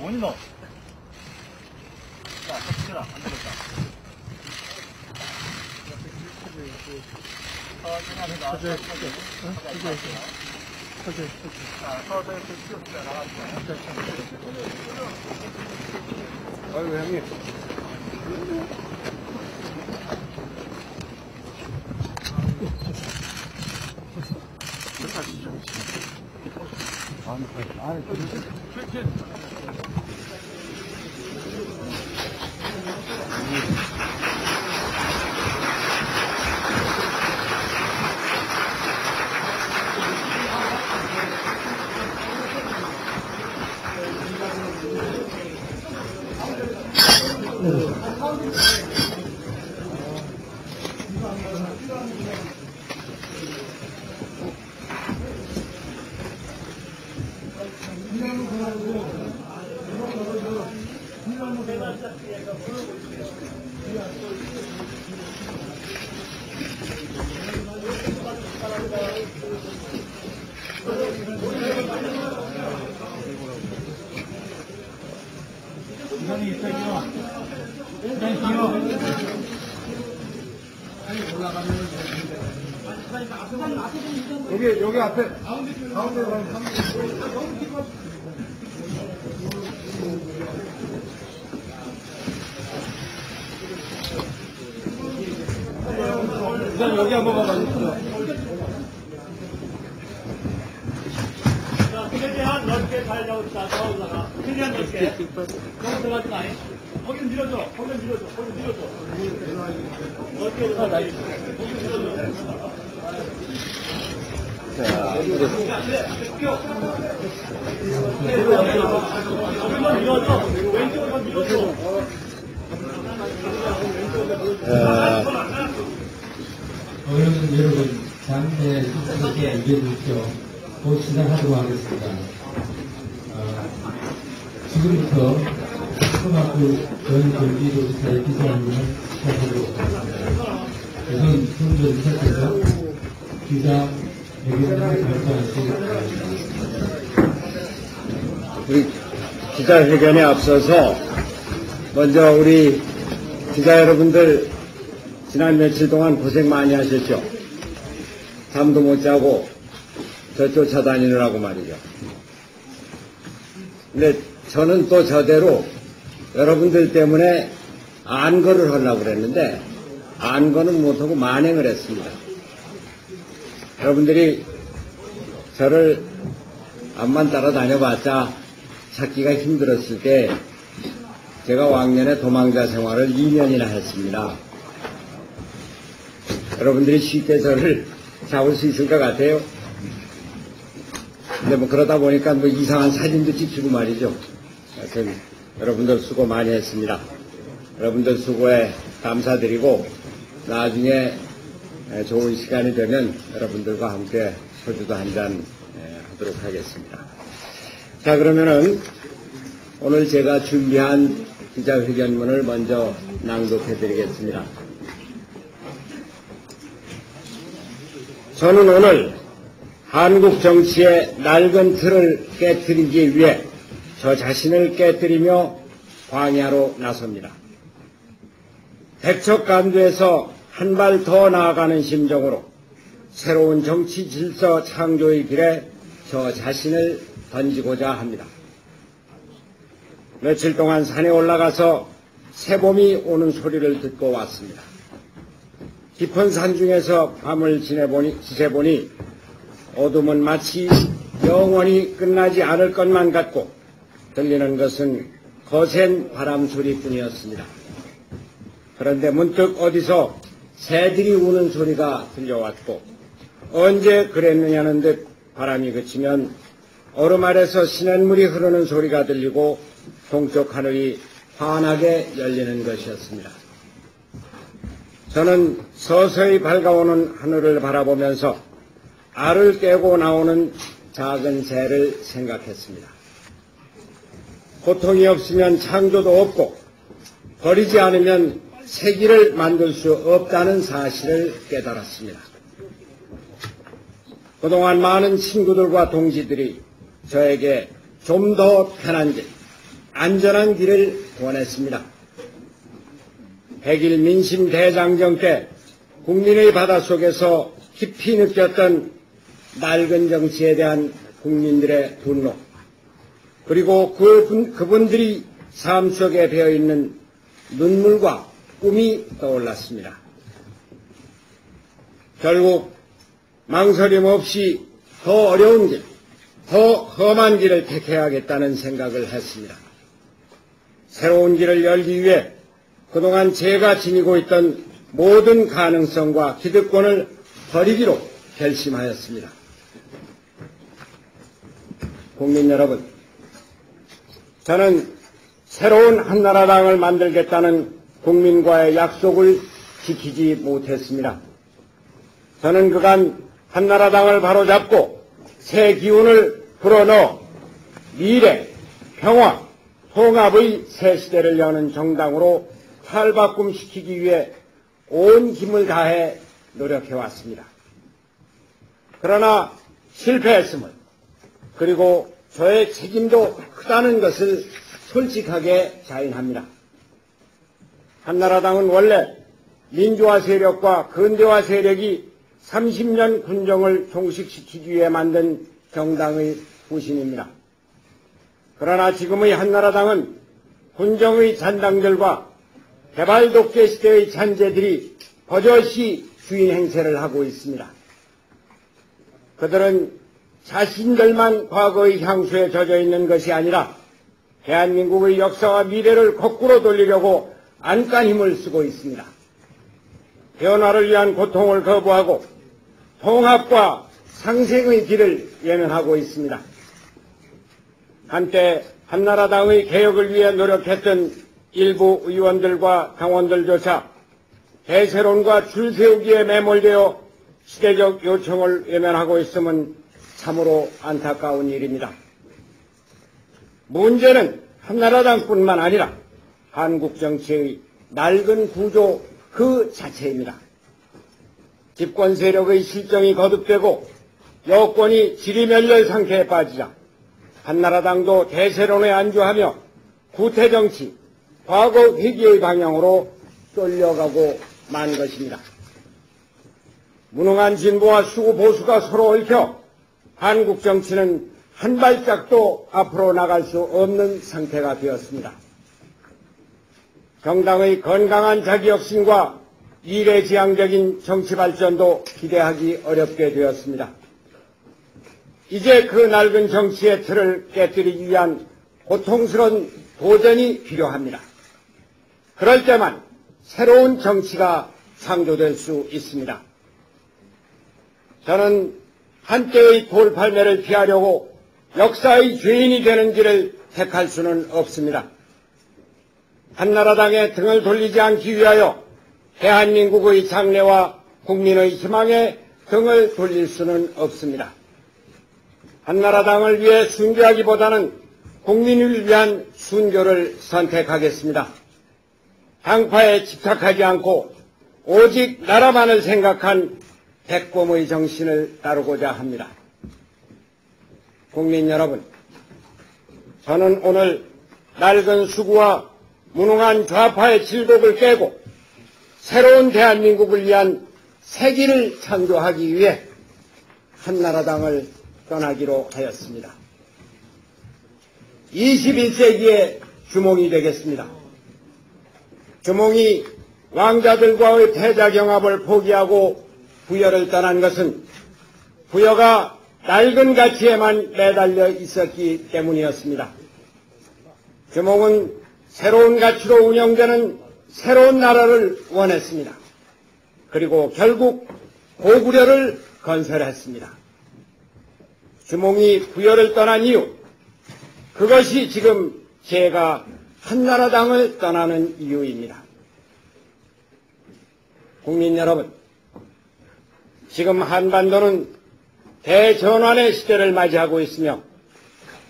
뭐니 너? 자, 터치라. 안 되겠다. 아이고, 형님. 여기 앞에 가운데 가면 일단 여기 한번 가봐주세요. 자, 최대한 넓게 잘 나올라가. 최대한 넓게. 너무 들어가지 마. 거기 밀어줘. 거기 밀어줘. 거기 밀어줘. 넓게 들어가. 거기 밀어줘. 자, 어려운 여러분, 장내 순서롭게 알려주십시오. 곧 시작하도록 하겠습니다. 지금부터 초등학교 전 경기도지사의 기자회견을 시작하도록 하겠습니다. 우선 선전사께서 기자회견을 발표하시기 바랍니다. 우리 기자회견에 앞서서 먼저 우리 기자 여러분들 지난 며칠 동안 고생 많이 하셨죠. 잠도 못 자고 저 쫓아다니느라고 말이죠. 근데 저는 또 저대로 여러분들 때문에 안거를 하려고 그랬는데 안거는 못하고 만행을 했습니다. 여러분들이 저를 앞만 따라다녀봤자 찾기가 힘들었을 때 제가 왕년에 도망자 생활을 2년이나 했습니다. 여러분들이 쉽게 저를 잡을 수 있을 것 같아요. 근데 뭐 그러다 보니까 뭐 이상한 사진도 찍히고 말이죠. 하여튼 여러분들 수고 많이 했습니다. 여러분들 수고에 감사드리고 나중에 좋은 시간이 되면 여러분들과 함께 소주도 한잔 하도록 하겠습니다. 자, 그러면은 오늘 제가 준비한 기자회견문을 먼저 낭독해 드리겠습니다. 저는 오늘 한국 정치의 낡은 틀을 깨뜨리기 위해 저 자신을 깨뜨리며 광야로 나섭니다. 백척간두에서 한 발 더 나아가는 심정으로 새로운 정치 질서 창조의 길에 저 자신을 던지고자 합니다. 며칠 동안 산에 올라가서 새봄이 오는 소리를 듣고 왔습니다. 깊은 산 중에서 밤을 지새보니 어둠은 마치 영원히 끝나지 않을 것만 같고 들리는 것은 거센 바람 소리뿐이었습니다. 그런데 문득 어디서 새들이 우는 소리가 들려왔고 언제 그랬느냐는 듯 바람이 그치면 얼음 아래서 시냇물이 흐르는 소리가 들리고 동쪽 하늘이 환하게 열리는 것이었습니다. 저는 서서히 밝아오는 하늘을 바라보면서 알을 깨고 나오는 작은 새를 생각했습니다. 고통이 없으면 창조도 없고 버리지 않으면 새기를 만들 수 없다는 사실을 깨달았습니다. 그동안 많은 친구들과 동지들이 저에게 좀 더 편한 길, 안전한 길을 원했습니다. 100일 민심 대장정 때 국민의 바닷속에서 깊이 느꼈던 낡은 정치에 대한 국민들의 분노, 그리고 그분들이 삶 속에 배어있는 눈물과 꿈이 떠올랐습니다. 결국 망설임 없이 더 어려운 길, 더 험한 길을 택해야겠다는 생각을 했습니다. 새로운 길을 열기 위해 그동안 제가 지니고 있던 모든 가능성과 기득권을 버리기로 결심하였습니다. 국민 여러분, 저는 새로운 한나라당을 만들겠다는 국민과의 약속을 지키지 못했습니다. 저는 그간 한나라당을 바로잡고 새 기운을 불어넣어 미래, 평화, 통합의 새 시대를 여는 정당으로 탈바꿈시키기 위해 온 힘을 다해 노력해왔습니다. 그러나 실패했음을, 그리고 저의 책임도 크다는 것을 솔직하게 자인합니다. 한나라당은 원래 민주화 세력과 근대화 세력이 30년 군정을 종식시키기 위해 만든 정당의 후신입니다. 그러나 지금의 한나라당은 군정의 잔당들과 개발 독재 시대의 잔재들이 버젓이 주인 행세를 하고 있습니다. 그들은 자신들만 과거의 향수에 젖어 있는 것이 아니라 대한민국의 역사와 미래를 거꾸로 돌리려고 안간 힘을 쓰고 있습니다. 변화를 위한 고통을 거부하고 통합과 상생의 길을 외면하고 있습니다. 한때 한나라당의 개혁을 위해 노력했던 일부 의원들과 당원들조차 대세론과 줄세우기에 매몰되어 시대적 요청을 외면하고 있음은 참으로 안타까운 일입니다. 문제는 한나라당뿐만 아니라 한국 정치의 낡은 구조 그 자체입니다. 집권 세력의 실정이 거듭되고 여권이 지리멸렬 상태에 빠지자 한나라당도 대세론에 안주하며 구태정치, 과거 회귀의 방향으로 쏠려가고 만 것입니다. 무능한 진보와 수구 보수가 서로 얽혀 한국 정치는 한 발짝도 앞으로 나갈 수 없는 상태가 되었습니다. 정당의 건강한 자기혁신과 미래지향적인 정치 발전도 기대하기 어렵게 되었습니다. 이제 그 낡은 정치의 틀을 깨뜨리기 위한 고통스러운 도전이 필요합니다. 그럴 때만 새로운 정치가 창조될 수 있습니다. 저는 한때의 돌팔매를 피하려고 역사의 죄인이 되는 길을 택할 수는 없습니다. 한나라당에 등을 돌리지 않기 위하여 대한민국의 장래와 국민의 희망에 등을 돌릴 수는 없습니다. 한나라당을 위해 순교하기보다는 국민을 위한 순교를 선택하겠습니다. 당파에 집착하지 않고 오직 나라만을 생각한 백곰의 정신을 따르고자 합니다. 국민 여러분, 저는 오늘 낡은 수구와 무능한 좌파의 질곡을 깨고 새로운 대한민국을 위한 새 길을 창조하기 위해 한나라당을 떠나기로 하였습니다. 21세기의 주몽이 되겠습니다. 주몽이 왕자들과의 패자경합을 포기하고 부여를 떠난 것은 부여가 낡은 가치에만 매달려 있었기 때문이었습니다. 주몽은 새로운 가치로 운영되는 새로운 나라를 원했습니다. 그리고 결국 고구려를 건설했습니다. 주몽이 부여를 떠난 이유, 그것이 지금 제가 한나라당을 떠나는 이유입니다. 국민 여러분, 지금 한반도는 대전환의 시대를 맞이하고 있으며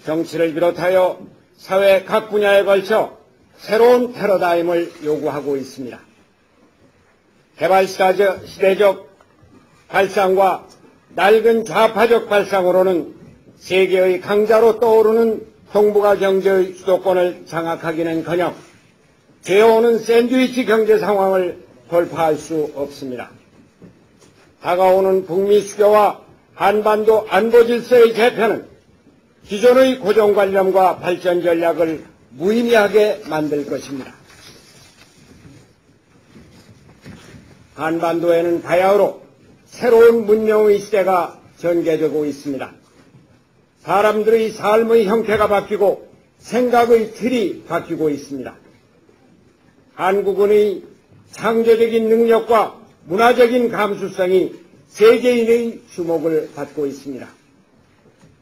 정치를 비롯하여 사회 각 분야에 걸쳐 새로운 패러다임을 요구하고 있습니다. 개발 시대적 발상과 낡은 좌파적 발상으로는 세계의 강자로 떠오르는 동북아 경제의 주도권을 장악하기는커녕 되어오는 샌드위치 경제 상황을 돌파할 수 없습니다. 다가오는 북미 수교와 한반도 안보 질서의 재편은 기존의 고정관념과 발전 전략을 무의미하게 만들 것입니다. 한반도에는 바야흐로 새로운 문명의 시대가 전개되고 있습니다. 사람들의 삶의 형태가 바뀌고 생각의 틀이 바뀌고 있습니다. 한국은의 창조적인 능력과 문화적인 감수성이 세계인의 주목을 받고 있습니다.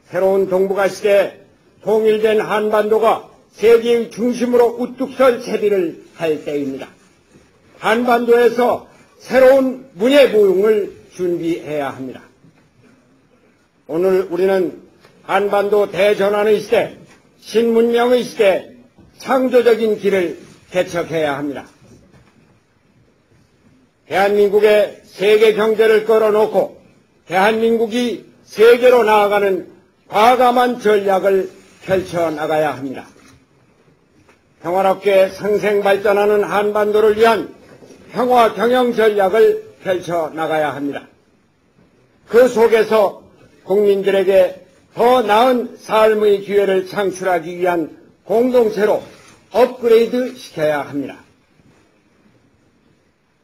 새로운 동북아 시대에 통일된 한반도가 세계의 중심으로 우뚝 설 채비를 할 때입니다. 한반도에서 새로운 문예부흥을 준비해야 합니다. 오늘 우리는 한반도 대전환의 시대, 신문명의 시대, 창조적인 길을 개척해야 합니다. 대한민국의 세계 경제를 끌어놓고 대한민국이 세계로 나아가는 과감한 전략을 펼쳐나가야 합니다. 평화롭게 상생발전하는 한반도를 위한 평화 경영 전략을 펼쳐나가야 합니다. 그 속에서 국민들에게 더 나은 삶의 기회를 창출하기 위한 공동체로 업그레이드 시켜야 합니다.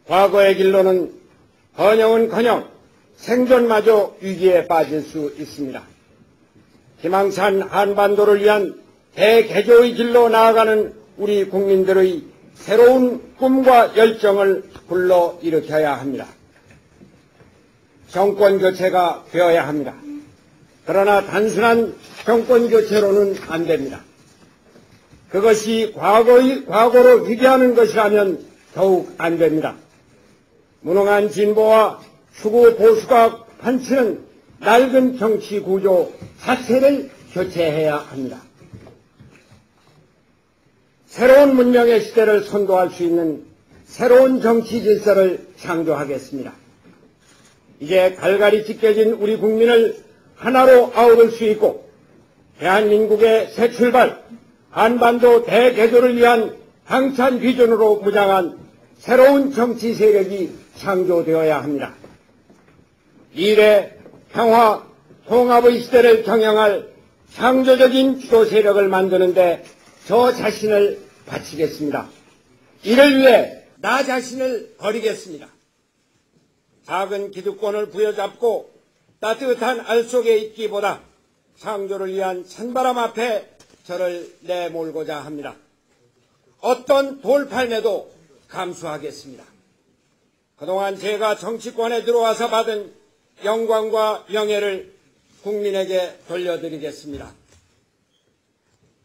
과거의 길로는 번영은커녕 생존마저 위기에 빠질 수 있습니다. 희망찬 한반도를 위한 대개조의 길로 나아가는 우리 국민들의 새로운 꿈과 열정을 불러일으켜야 합니다. 정권 교체가 되어야 합니다. 그러나 단순한 정권 교체로는 안 됩니다. 그것이 과거로 회귀하는 것이라면 더욱 안 됩니다. 무능한 진보와 추구 보수가 판치는 낡은 정치 구조 자체를 교체해야 합니다. 새로운 문명의 시대를 선도할 수 있는 새로운 정치 질서를 창조하겠습니다. 이제 갈갈이 찢겨진 우리 국민을 하나로 아우를 수 있고 대한민국의 새 출발, 한반도 대개조를 위한 당찬 비전으로 무장한 새로운 정치 세력이 창조되어야 합니다. 미래, 평화, 통합의 시대를 경영할 창조적인 주도 세력을 만드는데 저 자신을 바치겠습니다. 이를 위해 나 자신을 버리겠습니다. 작은 기득권을 부여잡고 따뜻한 알 속에 있기보다 창조를 위한 찬바람 앞에 저를 내몰고자 합니다. 어떤 돌팔매도 감수하겠습니다. 그동안 제가 정치권에 들어와서 받은 영광과 명예를 국민에게 돌려드리겠습니다.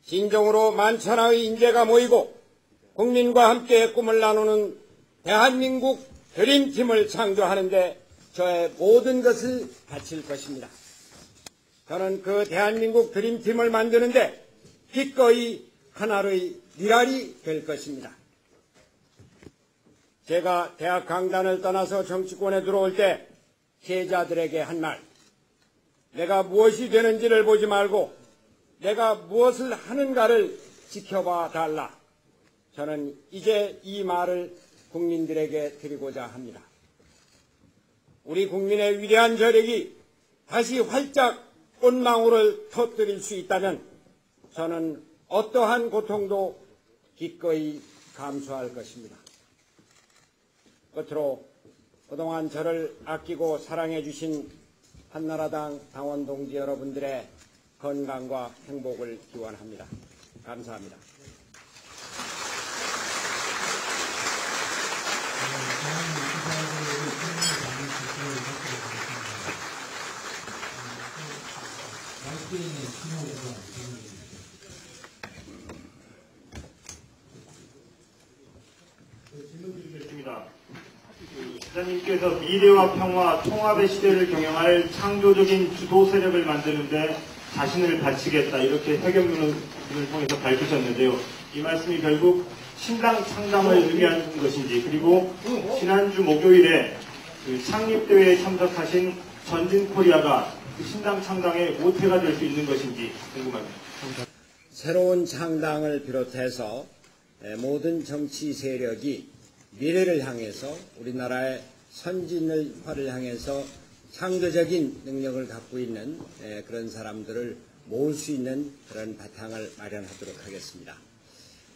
진정으로 만천하의 인재가 모이고 국민과 함께 꿈을 나누는 대한민국 드림팀을 창조하는 데 저의 모든 것을 바칠 것입니다. 저는 그 대한민국 드림팀을 만드는데 기꺼이 하나의 미랄이 될 것입니다. 제가 대학 강단을 떠나서 정치권에 들어올 때 제자들에게 한 말, 내가 무엇이 되는지를 보지 말고 내가 무엇을 하는가를 지켜봐 달라. 저는 이제 이 말을 국민들에게 드리고자 합니다. 우리 국민의 위대한 저력이 다시 활짝 꽃망울을 터뜨릴 수 있다면 저는 어떠한 고통도 기꺼이 감수할 것입니다. 끝으로 그동안 저를 아끼고 사랑해 주신 한나라당 당원 동지 여러분들의 건강과 행복을 기원합니다. 감사합니다. 질문 드리겠습니다. 기자님께서 미래와 평화, 통합의 시대를 경영할 창조적인 주도 세력을 만드는데 자신을 바치겠다 이렇게 회견문을 통해서 밝히셨는데요. 이 말씀이 결국 신당 창당을 의미하는 것인지, 그리고 지난주 목요일에 그 창립대회에 참석하신 전진코리아가 그 신당 창당의 모태가 될 수 있는 것인지 궁금합니다. 새로운 창당을 비롯해서 모든 정치 세력이 미래를 향해서 우리나라의 선진화를 향해서 창조적인 능력을 갖고 있는 그런 사람들을 모을 수 있는 그런 바탕을 마련하도록 하겠습니다.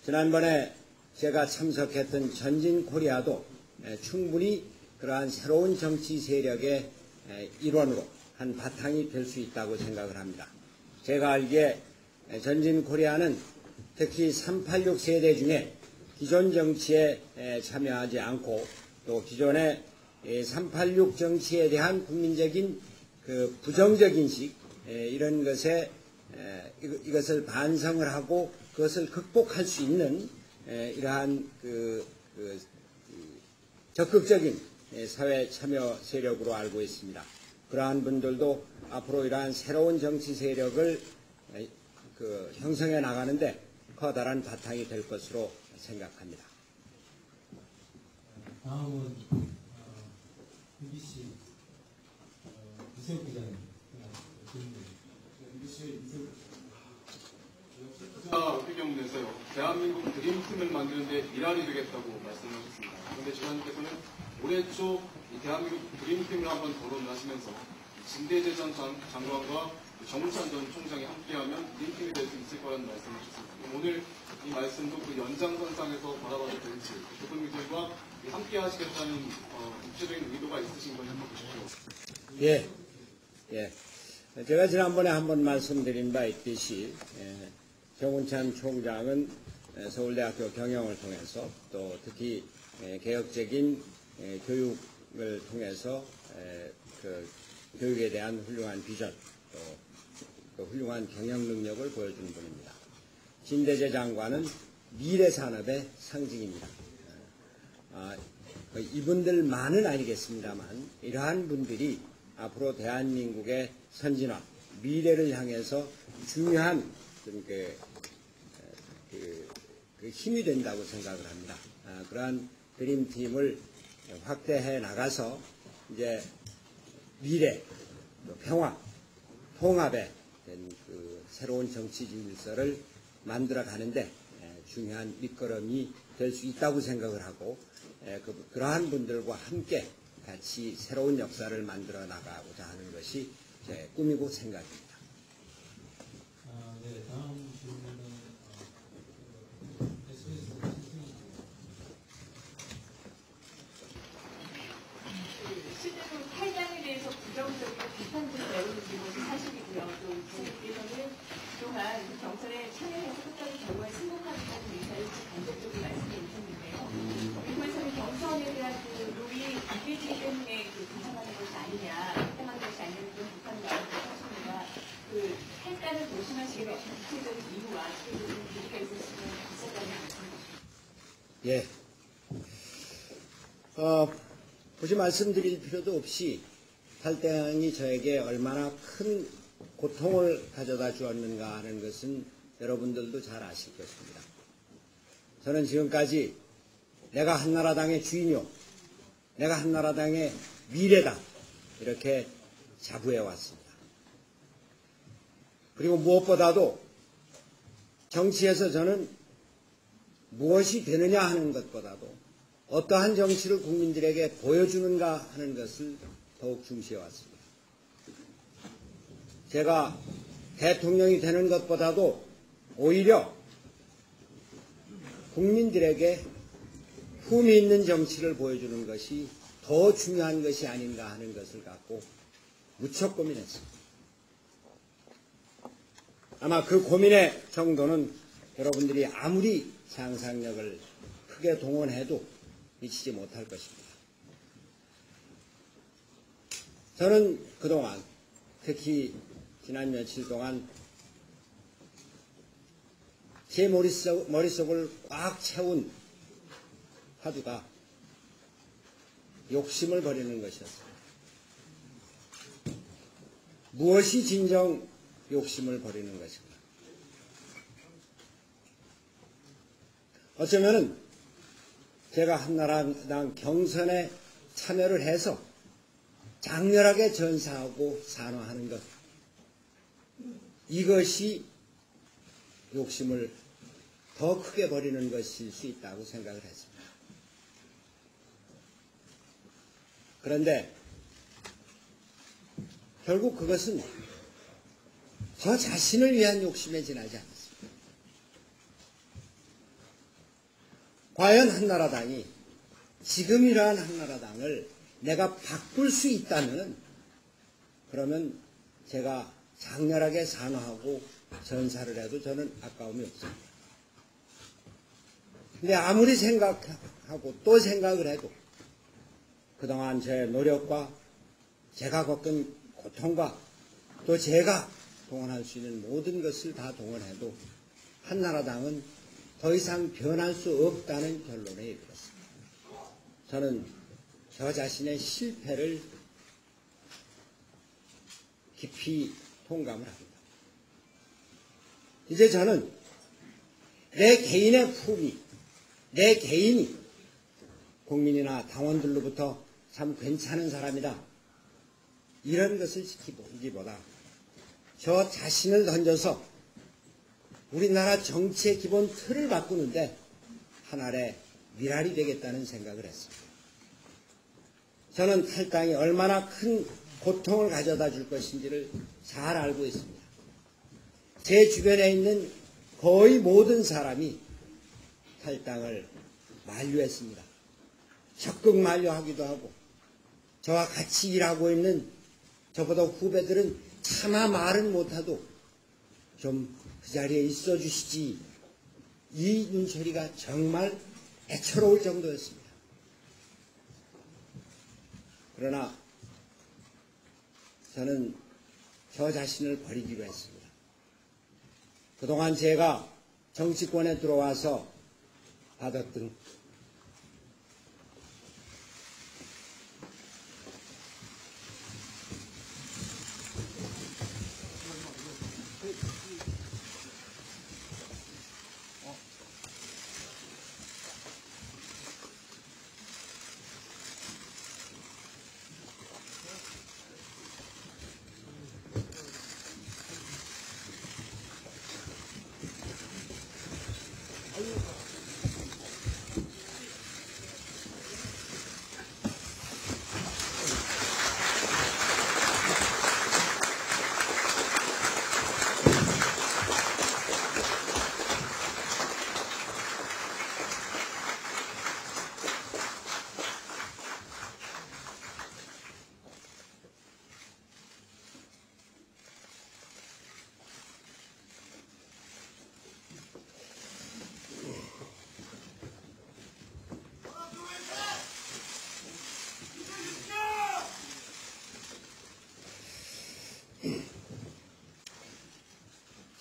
지난번에 제가 참석했던 전진코리아도 충분히 그러한 새로운 정치 세력의 일원으로 한 바탕이 될 수 있다고 생각을 합니다. 제가 알기에 전진코리아는 특히 386 세대 중에 기존 정치에 참여하지 않고 또 기존의 386 정치에 대한 국민적인 그 부정적 인식 이런 것에 이것을 반성을 하고 그것을 극복할 수 있는 이러한 적극적인 사회 참여 세력으로 알고 있습니다. 그러한 분들도 앞으로 이러한 새로운 정치 세력을 형성해 나가는데 커다란 바탕이 될 것으로 생각합니다. 다음은 MBC 이세욱 기자님. MBC 기자 회견문에서요, 대한민국 드림팀을 만드는데 일환이 되겠다고 말씀하셨습니다. 그런데 지사님께서는 올해 초 이 대한민국 드림팀을 한번 거론을 하시면서 진대재 전 장관과 정우찬 전 총장이 함께하면 드림팀이 될 수 있을 거라는 말씀하셨습니다. 오늘 이 말씀도 그 연장선상에서 바라봐도 될지, 대통령들과 함께 하시겠다는 구체적인 의도가 있으신 건지 한번 보십시오. 예. 제가 지난번에 한번 말씀드린 바 있듯이 정운찬 총장은 서울대학교 경영을 통해서 또 특히 개혁적인 교육을 통해서 그 교육에 대한 훌륭한 비전 또 그 훌륭한 경영 능력을 보여주는 분입니다. 진대재 장관은 미래 산업의 상징입니다. 이분들만은 아니겠습니다만 이러한 분들이 앞으로 대한민국의 선진화, 미래를 향해서 중요한 그 힘이 된다고 생각을 합니다. 그러한 드림팀을 확대해 나가서 이제 미래, 평화, 통합의 그 새로운 정치 질서를 만들어 가는데 중요한 밑거름이 될 수 있다고 생각을 하고 그러한 분들과 함께 같이 새로운 역사를 만들어 나가고자 하는 것이 제 꿈이고 생각입니다. 네, 다음 질문은 SBS 실제로 탈당에 대해서 부정적이고 비판적으로 내오는 것이 사실이고요. 또 이분께서는 그동안 경선에 참여해서 끝까지 결과에 승복하겠다는 의사를 간접적으로 말씀해 주셨는데요. 일부에서는 경선에 대한 그 룰이 이기지 때문에 비판하는 것이 아니냐, 비판하는 것이 아니냐 그런 비판을 나오고 하십니다. 그 탈당을 조심하시게 된 구체적인 이유와 구체적인 계기가 있으시면 있었다는 말씀해 주십시오. 굳이 말씀드릴 필요도 없이 탈당이 저에게 얼마나 큰 고통을 가져다 주었는가 하는 것은 여러분들도 잘 아실 것입니다. 저는 지금까지 내가 한나라당의 주인이요, 내가 한나라당의 미래다 이렇게 자부해 왔습니다. 그리고 무엇보다도 정치에서 저는 무엇이 되느냐 하는 것보다도 어떠한 정치를 국민들에게 보여주는가 하는 것을 더욱 중시해 왔습니다. 제가 대통령이 되는 것보다도 오히려 국민들에게 품위 있는 정치를 보여주는 것이 더 중요한 것이 아닌가 하는 것을 갖고 무척 고민했습니다. 아마 그 고민의 정도는 여러분들이 아무리 상상력을 크게 동원해도 미치지 못할 것입니다. 저는 그동안 특히 지난 며칠 동안 제 머릿속을 꽉 채운 화두가 욕심을 버리는 것이었습니다. 무엇이 진정 욕심을 버리는 것인가? 어쩌면은 제가 한나라당 경선에 참여를 해서 장렬하게 전사하고 산화하는 것, 이것이 욕심을 더 크게 버리는 것일 수 있다고 생각을 했습니다. 그런데 결국 그것은 저 자신을 위한 욕심에 지나지 않았습니다. 과연 한나라당이 지금 이러한 한나라당을 내가 바꿀 수 있다면 그러면 제가 장렬하게 산화하고 전사를 해도 저는 아까움이 없습니다. 근데 아무리 생각하고 또 생각을 해도 그동안 제 노력과 제가 겪은 고통과 또 제가 동원할 수 있는 모든 것을 다 동원해도 한나라당은 더 이상 변할 수 없다는 결론에 이르렀습니다. 저는 저 자신의 실패를 깊이 통감을 합니다. 이제 저는 내 개인의 품위, 내 개인이 국민이나 당원들로부터 참 괜찮은 사람이다. 이런 것을 지키기보다 저 자신을 던져서 우리나라 정치의 기본 틀을 바꾸는데 하나의 미랄이 되겠다는 생각을 했습니다. 저는 탈당이 얼마나 큰 고통을 가져다 줄 것인지를 잘 알고 있습니다. 제 주변에 있는 거의 모든 사람이 탈당을 만류했습니다. 적극 만류하기도 하고 저와 같이 일하고 있는 저보다 후배들은 차마 말은 못하도 좀 그 자리에 있어 주시지 이 눈초리가 정말 애처로울 정도였습니다. 그러나 저는 저 자신을 버리기로 했습니다. 그동안 제가 정치권에 들어와서 받았던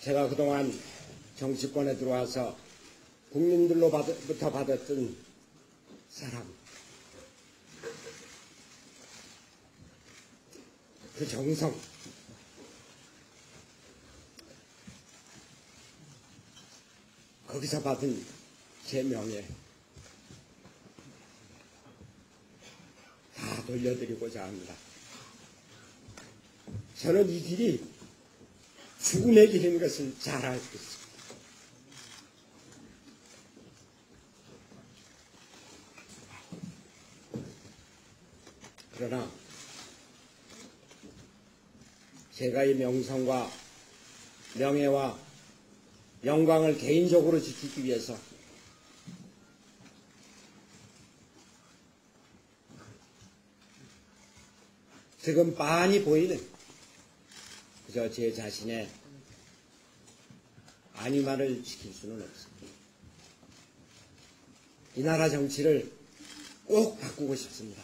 제가 그동안 정치권에 들어와서 국민들로부터 받았던 사랑, 그 정성, 거기서 받은 제 명예 다 돌려드리고자 합니다. 저는 이 길이 죽음의 길인 것을 잘 알고 있습니다. 그러나 제가 이 명성과 명예와 영광을 개인적으로 지키기 위해서 지금 빤히 보이는 그저 제 자신의 안위만을 지킬 수는 없습니다. 이 나라 정치를 꼭 바꾸고 싶습니다.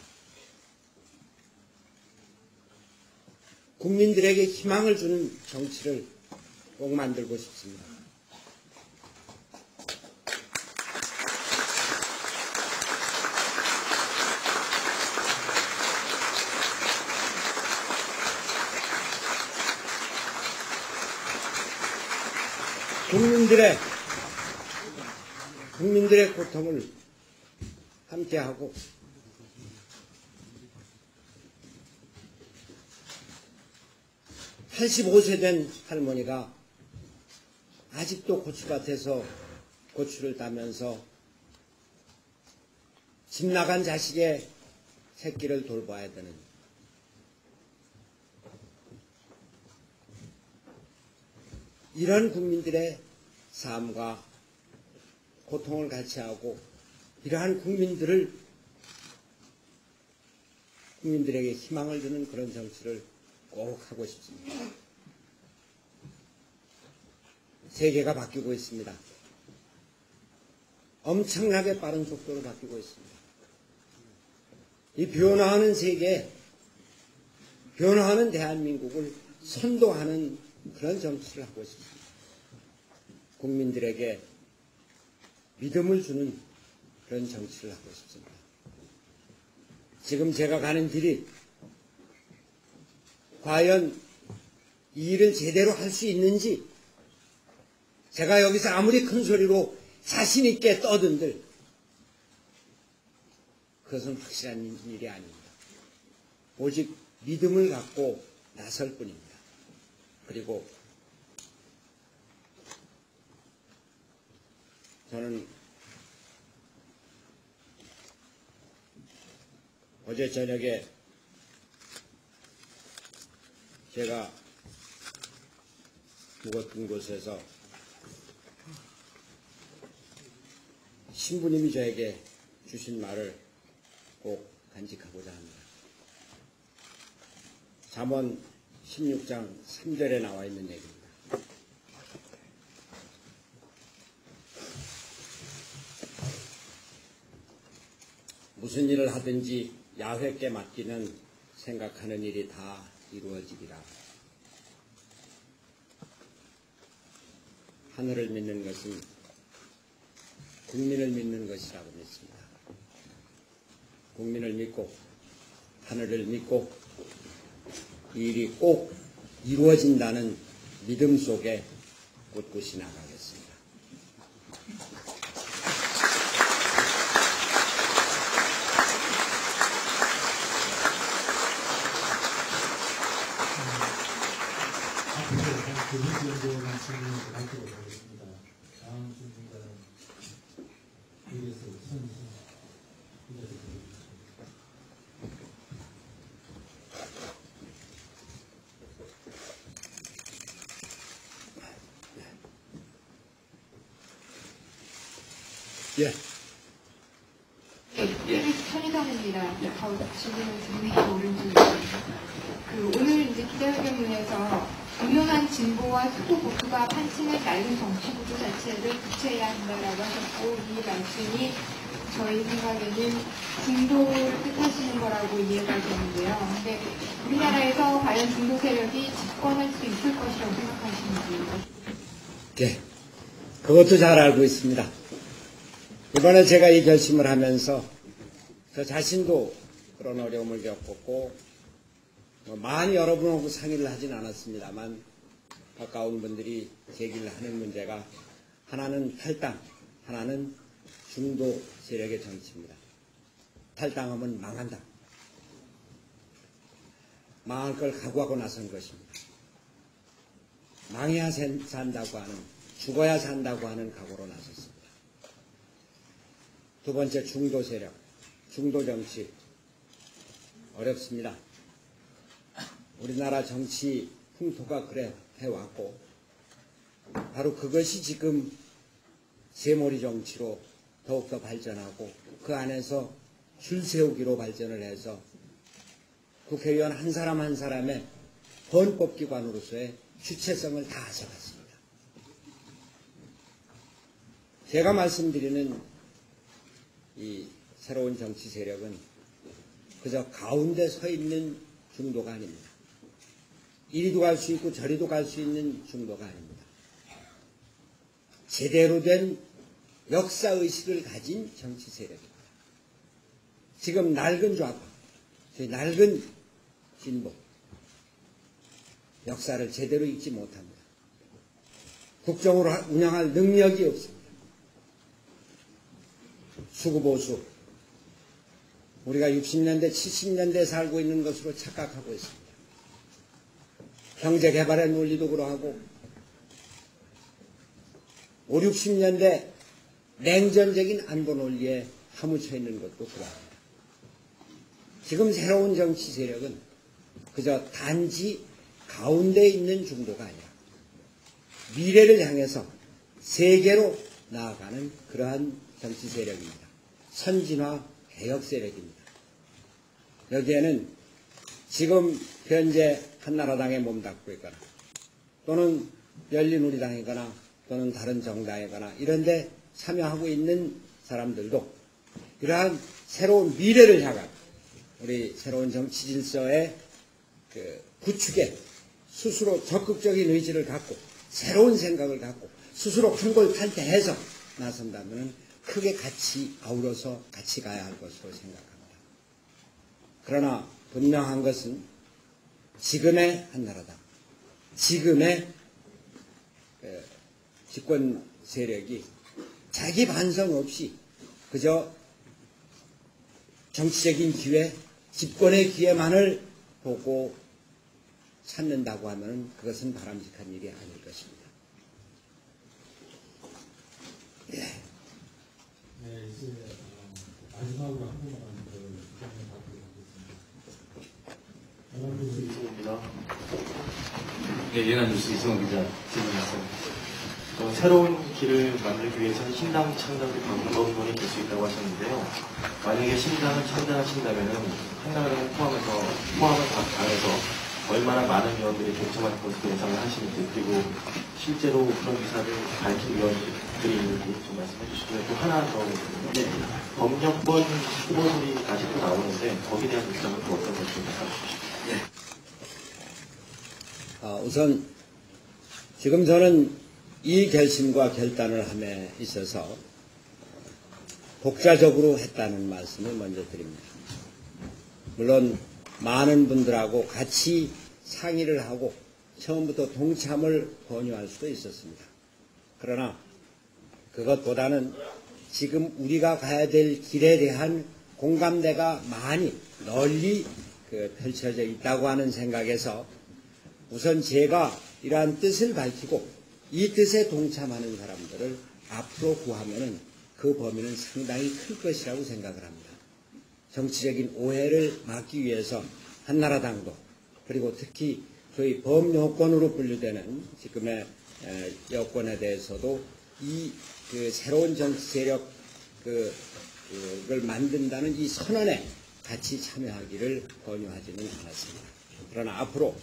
국민들에게 희망을 주는 정치를 꼭 만들고 싶습니다. 국민들의 고통을 함께하고 (85세) 된 할머니가 아직도 고추밭에서 고추를 따면서 집 나간 자식의 새끼를 돌봐야 되는 이런 국민들의 삶과 고통을 같이 하고 이러한 국민들에게 희망을 주는 그런 정치를 꼭 하고 싶습니다. 세계가 바뀌고 있습니다. 엄청나게 빠른 속도로 바뀌고 있습니다. 이 변화하는 세계, 변화하는 대한민국을 선도하는 그런 정치를 하고 싶습니다. 국민들에게 믿음을 주는 그런 정치를 하고 싶습니다. 지금 제가 가는 길이 과연 이 일을 제대로 할 수 있는지 제가 여기서 아무리 큰 소리로 자신 있게 떠든들 그것은 확실한 일이 아닙니다. 오직 믿음을 갖고 나설 뿐입니다. 그리고 저는 어제 저녁에 제가 묵었던 곳에서 신부님이 저에게 주신 말을 꼭 간직하고자 합니다. 잠언 16장 3절에 나와 있는 얘기입니다. 무슨 일을 하든지 야훼께 맡기는 생각하는 일이 다 이루어지리라. 하늘을 믿는 것은 국민을 믿는 것이라고 믿습니다. 국민을 믿고 하늘을 믿고 이 일이 꼭 이루어진다는 믿음 속에 꿋꿋이 나가겠습니다. 교육연구원 말씀을 밝히도록 하겠습니다. 다음 질문자는 위에서 선수 기자들입니다. 예. 편의점입니다. 질문을 드리는 게 오른쪽입니다. 오늘 이제 기자회견문에서 분명한 진보와 수도 보수가 판치는 낡은 정치구조 자체를 교체해야 한다라고 하셨고, 이 말씀이 저희 생각에는 중도를 뜻하시는 거라고 이해가 되는데요. 근데 우리나라에서 과연 중도 세력이 집권할 수 있을 것이라고 생각하시는지. 네. 그것도 잘 알고 있습니다. 이번에 제가 이 결심을 하면서 저 자신도 그런 어려움을 겪었고 많이 여러분하고 상의를 하진 않았습니다만 가까운 분들이 제기를 하는 문제가 하나는 탈당, 하나는 중도 세력의 정치입니다. 탈당하면 망한다. 망할 걸 각오하고 나선 것입니다. 망해야 산다고 하는, 죽어야 산다고 하는 각오로 나섰습니다. 두 번째, 중도 세력, 중도 정치 어렵습니다. 우리나라 정치 풍토가 그래 해왔고 바로 그것이 지금 세몰이 정치로 더욱더 발전하고 그 안에서 줄 세우기로 발전을 해서 국회의원 한 사람 한 사람의 헌법기관으로서의 주체성을 다 가져갔습니다. 제가 말씀드리는 이 새로운 정치 세력은 그저 가운데 서 있는 중도가 아닙니다. 이리도 갈 수 있고 저리도 갈 수 있는 중도가 아닙니다. 제대로 된 역사의식을 가진 정치 세력입니다. 지금 낡은 좌파, 낡은 진보, 역사를 제대로 읽지 못합니다. 국정으로 운영할 능력이 없습니다. 수구보수, 우리가 60년대, 70년대에 살고 있는 것으로 착각하고 있습니다. 경제개발의 논리도 그러하고 5, 60년대 냉전적인 안보 논리에 파묻혀 있는 것도 그러합니다. 지금 새로운 정치 세력은 그저 단지 가운데 있는 정도가 아니라 미래를 향해서 세계로 나아가는 그러한 정치 세력입니다. 선진화 개혁 세력입니다. 여기에는 지금 현재 한나라당에 몸담고 있거나 또는 열린우리당이거나 또는 다른 정당이거나 이런 데 참여하고 있는 사람들도 이러한 새로운 미래를 향한 우리 새로운 정치 질서의 구축에 스스로 적극적인 의지를 갖고 새로운 생각을 갖고 스스로 큰 걸 탈퇴해서 나선다면 크게 같이 아우러서 같이 가야 할 것으로 생각합니다. 그러나 분명한 것은 지금의 한나라당, 지금의 집권 세력이 자기 반성 없이 그저 정치적인 기회, 집권의 기회만을 보고 찾는다고 하면 그것은 바람직한 일이 아닐 것입니다. 예. 네, 이제 마지막으로 한 분만 더 의견을 받도록 하겠습니다. 이승호입니다. 네, 예난 뉴스 이승호 기자 질문했습니다. 새로운 길을 만들기 위해서는 신당 창당이 방법론이 될 수 있다고 하셨는데요. 만약에 신당을 창당하신다면 한나라당을 포함을 안해서 얼마나 많은 의원들이 동참할 것으로 예상을 하시는지, 그리고 실제로 그런 의사를 밝힌 의원들이 있는지 좀 말씀해 주시고요. 또 하나 더 있는데, 법령권 후보들이 아직도 나오는데 거기에 대한 입장은 또 어떤 것인지 말씀해 주시죠. 우선 지금 저는 이 결심과 결단을 함에 있어서 독자적으로 했다는 말씀을 먼저 드립니다. 물론 많은 분들하고 같이 상의를 하고 처음부터 동참을 권유할 수도 있었습니다. 그러나 그것보다는 지금 우리가 가야 될 길에 대한 공감대가 많이 널리 펼쳐져 있다고 하는 생각에서 우선 제가 이러한 뜻을 밝히고 이 뜻에 동참하는 사람들을 앞으로 구하면은 그 범위는 상당히 클 것이라고 생각을 합니다. 정치적인 오해를 막기 위해서 한나라당도 그리고 특히 저희 범여권으로 분류되는 지금의 여권에 대해서도 이 새로운 정치 세력 그걸 만든다는 이 선언에 같이 참여하기를 권유하지는 않았습니다. 그러나 앞으로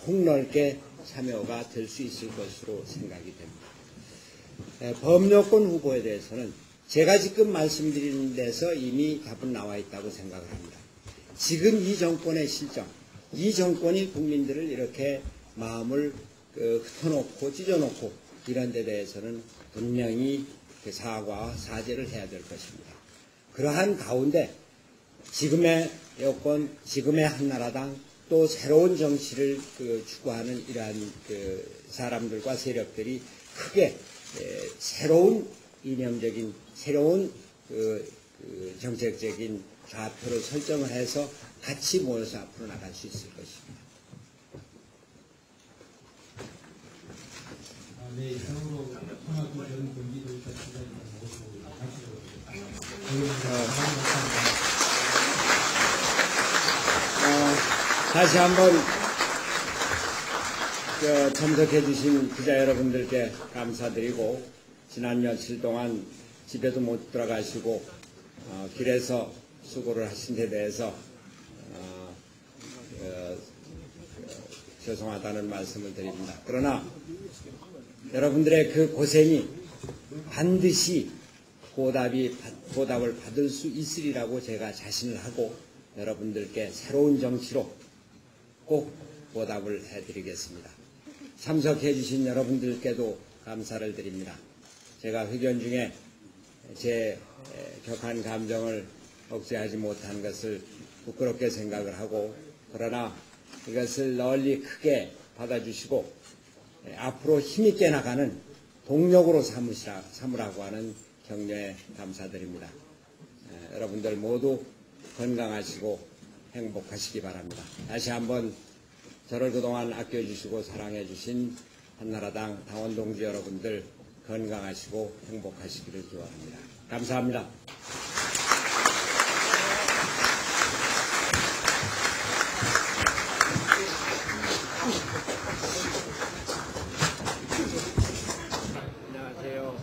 폭넓게 참여가 될 수 있을 것으로 생각이 됩니다. 범여권 후보에 대해서는 제가 지금 말씀드리는 데서 이미 답은 나와 있다고 생각을 합니다. 지금 이 정권의 실정, 이 정권이 국민들을 이렇게 마음을 흩어놓고 찢어놓고 이런 데 대해서는 분명히 사과와 사죄를 해야 될 것입니다. 그러한 가운데 지금의 여권, 지금의 한나라당 또 새로운 정치를 추구하는 이러한 사람들과 세력들이 크게 새로운 이념적인 새로운 정책적인 좌표를 설정을 해서 같이 모여서 앞으로 나갈 수 있을 것입니다. 네, 이상으로 통합 전 경기도지사 시장님 모시고 다시 한번 참석해 주신 기자 여러분들께 감사드리고 지난 며칠 동안 집에도 못 들어가시고 길에서 수고를 하신 데 대해서 죄송하다는 말씀을 드립니다. 그러나 여러분들의 그 고생이 반드시 보답을 받을 수 있으리라고 제가 자신을 하고 여러분들께 새로운 정치로 꼭 보답을 해드리겠습니다. 참석해 주신 여러분들께도 감사를 드립니다. 제가 회견 중에 제 격한 감정을 억제하지 못한 것을 부끄럽게 생각을 하고 그러나 이것을 널리 크게 받아주시고 앞으로 힘있게 나가는 동력으로 삼으라고 하는 격려에 감사드립니다. 여러분들 모두 건강하시고 행복하시기 바랍니다. 다시 한번 저를 그동안 아껴주시고 사랑해주신 한나라당 당원 동지 여러분들 건강하시고 행복하시기를 기원합니다. 감사합니다. 안녕하세요.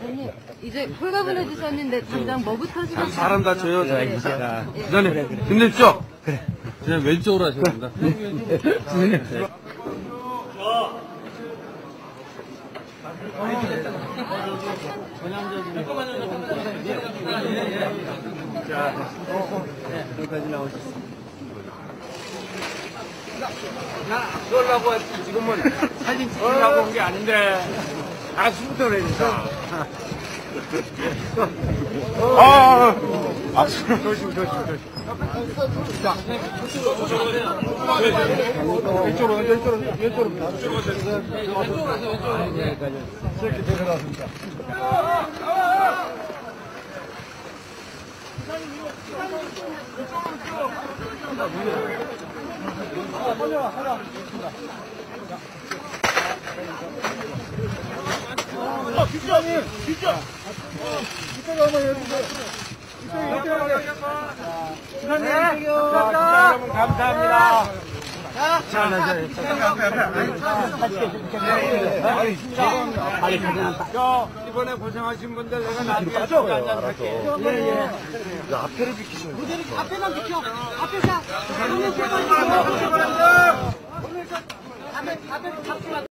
아니, 이제 홀갑을 해주셨는데 당장 뭐부터 하시겠어요? 사람 다쳐요. 자, 기자님, 힘내십시오. 그래. 그냥 왼쪽으로 하셔야 됩니다. 자, 여기까지 나오셨습니다. 나 쏠라고 했지. 지금은 사진 찍으려고 온 게 아닌데. 아, 숨부터 내니까. 조심. 자, 왼쪽으로. 이렇게 내려놨습니다. 기자님! 이쪽에 한번 해주세요. 기자님, 여러분 감사합니다. 이번에 고생하신 분들 내가 나중에 한잔 할게요. 앞에를 비키시면 돼요. 앞에만 비켜. 앞에서.